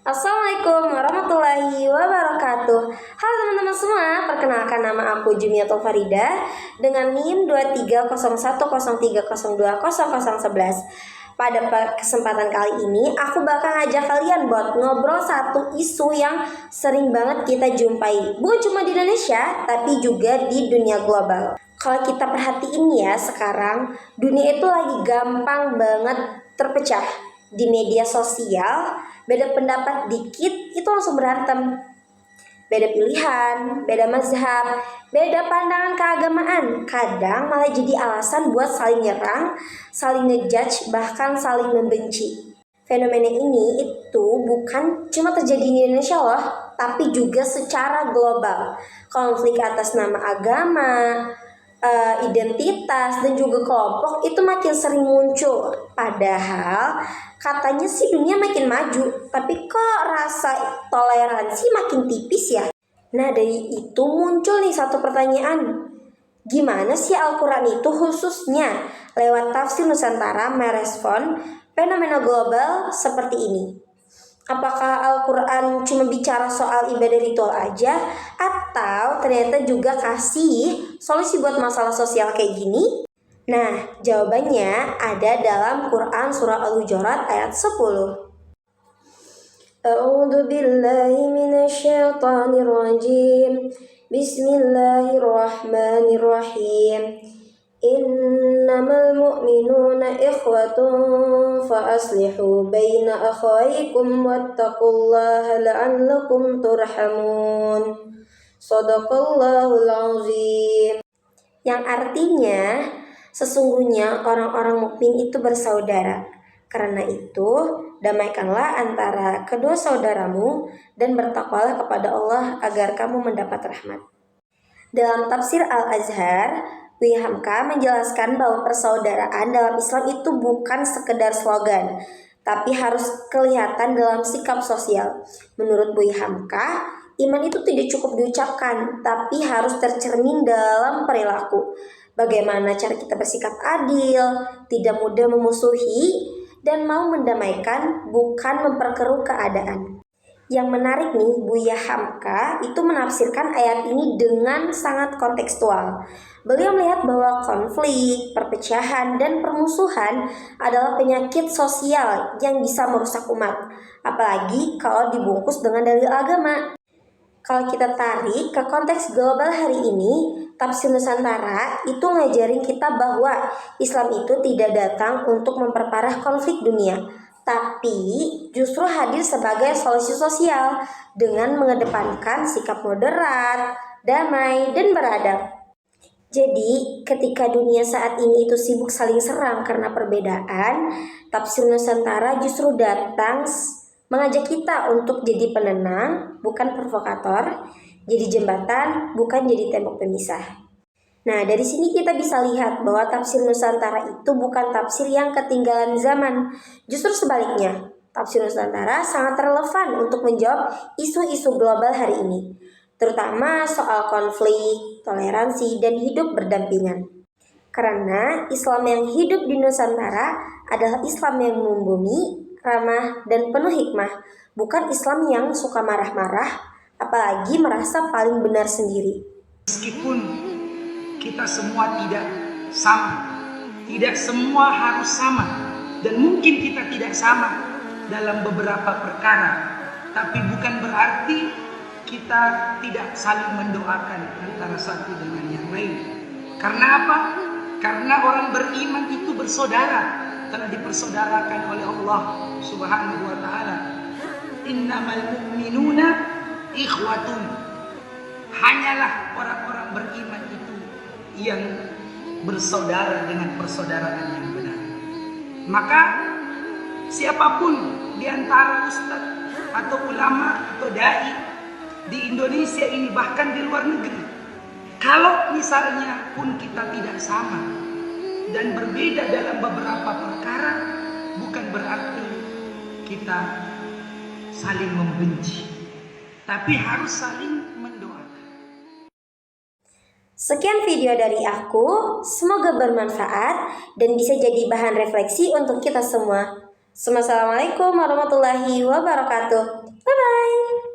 Assalamualaikum warahmatullahi wabarakatuh. Halo teman-teman semua, perkenalkan nama aku Jumiatul Farida dengan NIM 2301030200011. Pada kesempatan kali ini aku bakal ngajak kalian buat ngobrol satu isu yang sering banget kita jumpai, bukan cuma di Indonesia tapi juga di dunia global. Kalau kita perhatiin ya, sekarang dunia itu lagi gampang banget terpecah di media sosial. Beda pendapat dikit itu langsung berantem. Beda pilihan, beda mazhab, beda pandangan keagamaan, kadang malah jadi alasan buat saling nyerang, saling ngejudge, bahkan saling membenci. Fenomena ini itu bukan cuma terjadi di Indonesia loh, tapi juga secara global. Konflik atas nama agama, identitas, dan juga kelompok itu makin sering muncul. Padahal katanya sih dunia makin maju, tapi kok rasa toleransi makin tipis ya? Nah, dari itu muncul nih satu pertanyaan. Gimana sih Al-Quran itu khususnya lewat tafsir Nusantara merespon fenomena global seperti ini? Apakah Al-Quran cuma bicara soal ibadah ritual aja, atau ternyata juga kasih solusi buat masalah sosial kayak gini? Nah, jawabannya ada dalam Quran surah Al-Hujurat ayat 10. A'udzu billahi minasyaitonir rajim. Bismillahirrahmanirrahim. Innamal mu'minuna ikhwatun fa aslihu baina akhawaykum wattaqullaha la'allakum turhamun. Shadaqallahul azim. Yang artinya, sesungguhnya orang-orang mukmin itu bersaudara. Karena itu, damaikanlah antara kedua saudaramu dan bertakwalah kepada Allah agar kamu mendapat rahmat. Dalam tafsir Al-Azhar, Buya Hamka menjelaskan bahwa persaudaraan dalam Islam itu bukan sekedar slogan, tapi harus kelihatan dalam sikap sosial. Menurut Buya Hamka, iman itu tidak cukup diucapkan, tapi harus tercermin dalam perilaku. Bagaimana cara kita bersikap adil, tidak mudah memusuhi, dan mau mendamaikan, bukan memperkeruh keadaan. Yang menarik nih, Buya Hamka itu menafsirkan ayat ini dengan sangat kontekstual. Beliau melihat bahwa konflik, perpecahan, dan permusuhan adalah penyakit sosial yang bisa merusak umat, apalagi kalau dibungkus dengan dalil agama. Kalau kita tarik ke konteks global hari ini, tafsir Nusantara itu ngajarin kita bahwa Islam itu tidak datang untuk memperparah konflik dunia, tapi justru hadir sebagai solusi sosial dengan mengedepankan sikap moderat, damai, dan beradab. Jadi, ketika dunia saat ini itu sibuk saling serang karena perbedaan, tafsir Nusantara justru datang mengajak kita untuk jadi penenang, bukan provokator, jadi jembatan, bukan jadi tembok pemisah. Nah, dari sini kita bisa lihat bahwa tafsir Nusantara itu bukan tafsir yang ketinggalan zaman. Justru sebaliknya, tafsir Nusantara sangat relevan untuk menjawab isu-isu global hari ini, terutama soal konflik, toleransi, dan hidup berdampingan. Karena Islam yang hidup di Nusantara adalah Islam yang membumi, ramah, dan penuh hikmah, bukan Islam yang suka marah-marah, apalagi merasa paling benar sendiri. Meskipun kita semua tidak sama, tidak semua harus sama, dan mungkin kita tidak sama dalam beberapa perkara, tapi bukan berarti kita tidak saling mendoakan antara satu dengan yang lain. Karena apa? Karena orang beriman itu bersaudara, telah dipersaudarakan oleh Allah Subhanahu wa ta'ala. Innamal mu'minuna ikhwatun. Hanyalah orang-orang beriman itu yang bersaudara dengan persaudaraan yang benar. Maka siapapun di antara ustaz atau ulama atau dai di Indonesia ini, bahkan di luar negeri, kalau misalnya pun kita tidak sama dan berbeda dalam beberapa perkara, bukan berarti kita saling membenci, tapi harus saling mendoakan. Sekian video dari aku, semoga bermanfaat dan bisa jadi bahan refleksi untuk kita semua. Assalamualaikum warahmatullahi wabarakatuh. Bye-bye.